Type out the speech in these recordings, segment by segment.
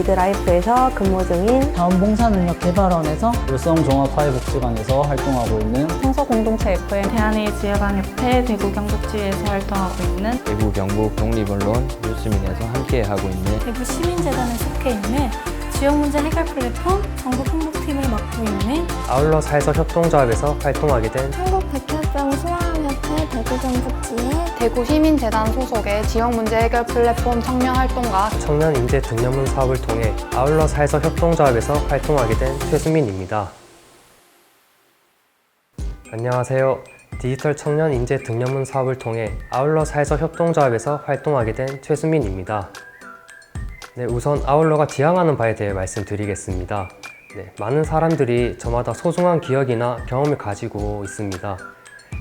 리드라이프에서 근무 중인 자원봉사능력개발원에서 울성종합사회복지관에서 활동하고 있는 청소공동체 FM 대한A지역안협회 대구경북지회에서 활동하고 있는 대구 경북 독립언론 뉴스민에서 함께하고 있는 대구시민재단에 속해 있는 지역문제 해결 플랫폼 전국행복팀을 맡고 있는 아울러 사회적 협동조합에서 활동하게 된 한국백혈병 소아암협회 대구경북지회 대구시민재단 소속의 지역문제 해결 플랫폼 청년활동가 청년인재 등려문 사업을 통해 아울러 사회적 협동조합에서 활동하게 된 최수민입니다. 안녕하세요. 디지털 청년인재 등려문 사업을 통해 아울러 사회적 협동조합에서 활동하게 된 최수민입니다. 네, 우선 아울러가 지향하는 바에 대해 말씀드리겠습니다. 네, 많은 사람들이 저마다 소중한 기억이나 경험을 가지고 있습니다.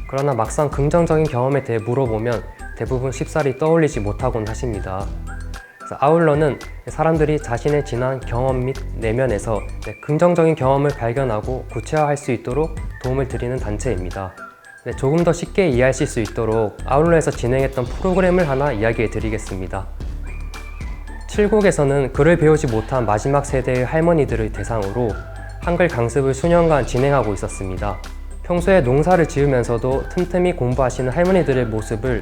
그러나 막상 긍정적인 경험에 대해 물어보면 대부분 쉽사리 떠올리지 못하곤 하십니다. 그래서 아울러는 사람들이 자신의 지난 경험 및 내면에서 긍정적인 경험을 발견하고 구체화할 수 있도록 도움을 드리는 단체입니다. 네, 조금 더 쉽게 이해하실 수 있도록 아울러에서 진행했던 프로그램을 하나 이야기해 드리겠습니다. 7국에서는 글을 배우지 못한 마지막 세대의 할머니들을 대상으로 한글 강습을 수년간 진행하고 있었습니다. 평소에 농사를 지으면서도 틈틈이 공부하시는 할머니들의 모습을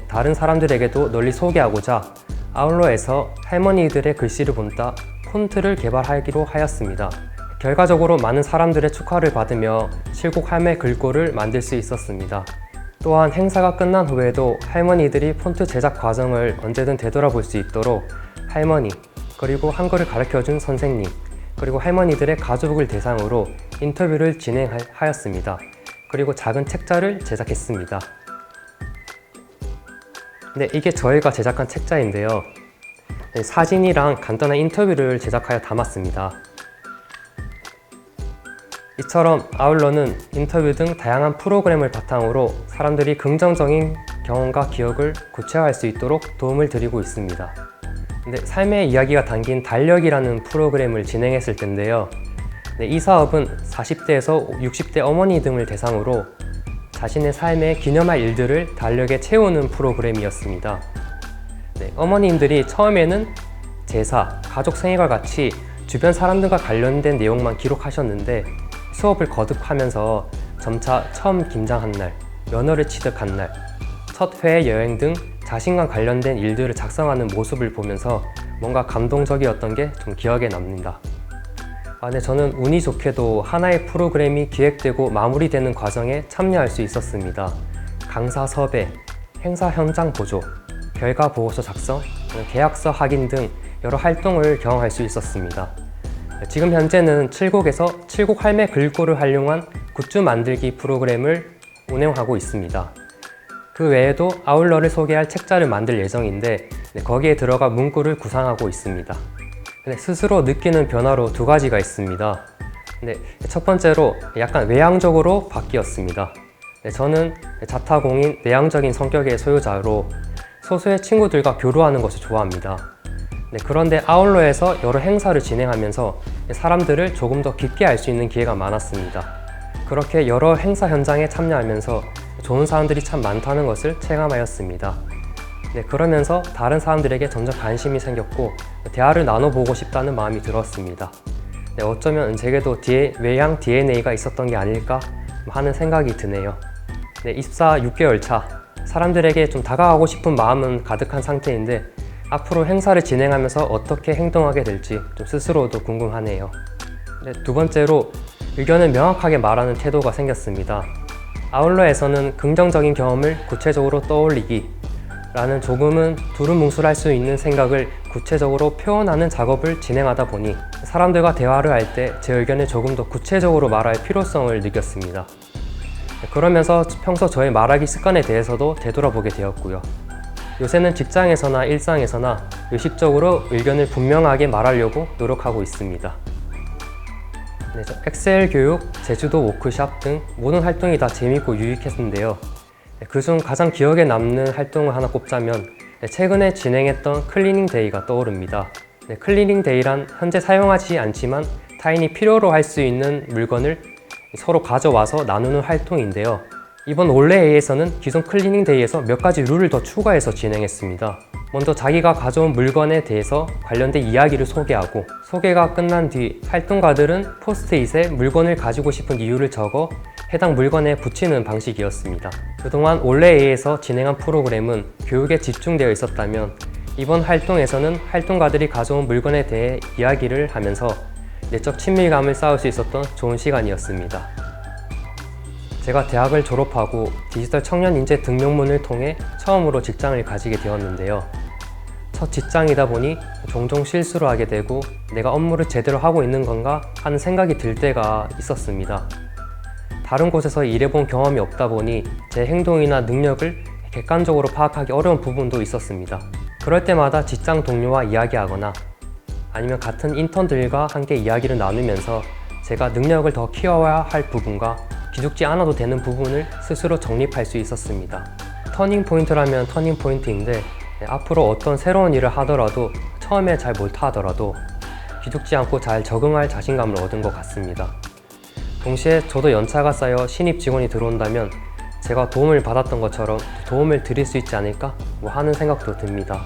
다른 사람들에게도 널리 소개하고자 아울러에서 할머니들의 글씨를 본따 폰트를 개발하기로 하였습니다. 결과적으로 많은 사람들의 축하를 받으며 7국 할매 글꼴을 만들 수 있었습니다. 또한 행사가 끝난 후에도 할머니들이 폰트 제작 과정을 언제든 되돌아볼 수 있도록 할머니, 그리고 한글을 가르쳐준 선생님, 그리고 할머니들의 가족을 대상으로 인터뷰를 진행하였습니다. 그리고 작은 책자를 제작했습니다. 네, 이게 저희가 제작한 책자인데요. 네, 사진이랑 간단한 인터뷰를 제작하여 담았습니다. 이처럼 아울러는 인터뷰 등 다양한 프로그램을 바탕으로 사람들이 긍정적인 경험과 기억을 구체화할 수 있도록 도움을 드리고 있습니다. 삶의 이야기가 담긴 달력이라는 프로그램을 진행했을 텐데요. 이 사업은 40대에서 60대 어머니 등을 대상으로 자신의 삶에 기념할 일들을 달력에 채우는 프로그램이었습니다. 어머님들이 처음에는 제사, 가족 생일과 같이 주변 사람들과 관련된 내용만 기록하셨는데 수업을 거듭하면서 점차 처음 김장한 날, 면허를 취득한 날, 첫 해외 여행 등 자신과 관련된 일들을 작성하는 모습을 보면서 뭔가 감동적이었던 게 좀 기억에 남는다. 네, 저는 운이 좋게도 하나의 프로그램이 기획되고 마무리되는 과정에 참여할 수 있었습니다. 강사 섭외, 행사 현장 보조, 결과 보고서 작성, 계약서 확인 등 여러 활동을 경험할 수 있었습니다. 지금 현재는 7국에서 7국 할매 글꼴을 활용한 굿즈 만들기 프로그램을 운영하고 있습니다. 그 외에도 아울러를 소개할 책자를 만들 예정인데 거기에 들어가 문구를 구상하고 있습니다. 스스로 느끼는 변화로 두 가지가 있습니다. 첫 번째로 약간 외향적으로 바뀌었습니다. 저는 자타공인 내향적인 성격의 소유자로 소수의 친구들과 교류하는 것을 좋아합니다. 그런데 아울러에서 여러 행사를 진행하면서 사람들을 조금 더 깊게 알 수 있는 기회가 많았습니다. 그렇게 여러 행사 현장에 참여하면서 좋은 사람들이 참 많다는 것을 체감하였습니다. 그러면서 다른 사람들에게 점점 관심이 생겼고 대화를 나눠보고 싶다는 마음이 들었습니다. 어쩌면 제게도 외향 DNA가 있었던 게 아닐까 하는 생각이 드네요. 입사 6개월 차, 사람들에게 좀 다가가고 싶은 마음은 가득한 상태인데 앞으로 행사를 진행하면서 어떻게 행동하게 될지 좀 스스로도 궁금하네요. 두 번째로 의견을 명확하게 말하는 태도가 생겼습니다. 아울러에서는 긍정적인 경험을 구체적으로 떠올리기 라는 조금은 두루뭉술할 수 있는 생각을 구체적으로 표현하는 작업을 진행하다 보니 사람들과 대화를 할 때 제 의견을 조금 더 구체적으로 말할 필요성을 느꼈습니다. 그러면서 평소 저의 말하기 습관에 대해서도 되돌아보게 되었고요. 요새는 직장에서나 일상에서나 의식적으로 의견을 분명하게 말하려고 노력하고 있습니다. 엑셀 교육, 제주도 워크숍 등 모든 활동이 다 재밌고 유익했는데요. 그중 가장 기억에 남는 활동을 하나 꼽자면 최근에 진행했던 클리닝 데이가 떠오릅니다. 클리닝 데이란 현재 사용하지 않지만 타인이 필요로 할 수 있는 물건을 서로 가져와서 나누는 활동인데요. 이번 올레A에서는 기존 클리닝 데이에서 몇 가지 룰을 더 추가해서 진행했습니다. 먼저 자기가 가져온 물건에 대해서 관련된 이야기를 소개하고, 소개가 끝난 뒤 활동가들은 포스트잇에 물건을 가지고 싶은 이유를 적어 해당 물건에 붙이는 방식이었습니다. 그동안 올레A에서 진행한 프로그램은 교육에 집중되어 있었다면 이번 활동에서는 활동가들이 가져온 물건에 대해 이야기를 하면서 내적 친밀감을 쌓을 수 있었던 좋은 시간이었습니다. 제가 대학을 졸업하고 디지털 청년 인재 등록문을 통해 처음으로 직장을 가지게 되었는데요. 첫 직장이다 보니 종종 실수를 하게 되고 내가 업무를 제대로 하고 있는 건가 하는 생각이 들 때가 있었습니다. 다른 곳에서 일해본 경험이 없다 보니 제 행동이나 능력을 객관적으로 파악하기 어려운 부분도 있었습니다. 그럴 때마다 직장 동료와 이야기하거나 아니면 같은 인턴들과 함께 이야기를 나누면서 제가 능력을 더 키워야 할 부분과 기죽지 않아도 되는 부분을 스스로 정립할 수 있었습니다. 터닝 포인트라면 터닝 포인트인데 앞으로 어떤 새로운 일을 하더라도 처음에 잘 못하더라도 기죽지 않고 잘 적응할 자신감을 얻은 것 같습니다. 동시에 저도 연차가 쌓여 신입 직원이 들어온다면 제가 도움을 받았던 것처럼 도움을 드릴 수 있지 않을까 하는 생각도 듭니다.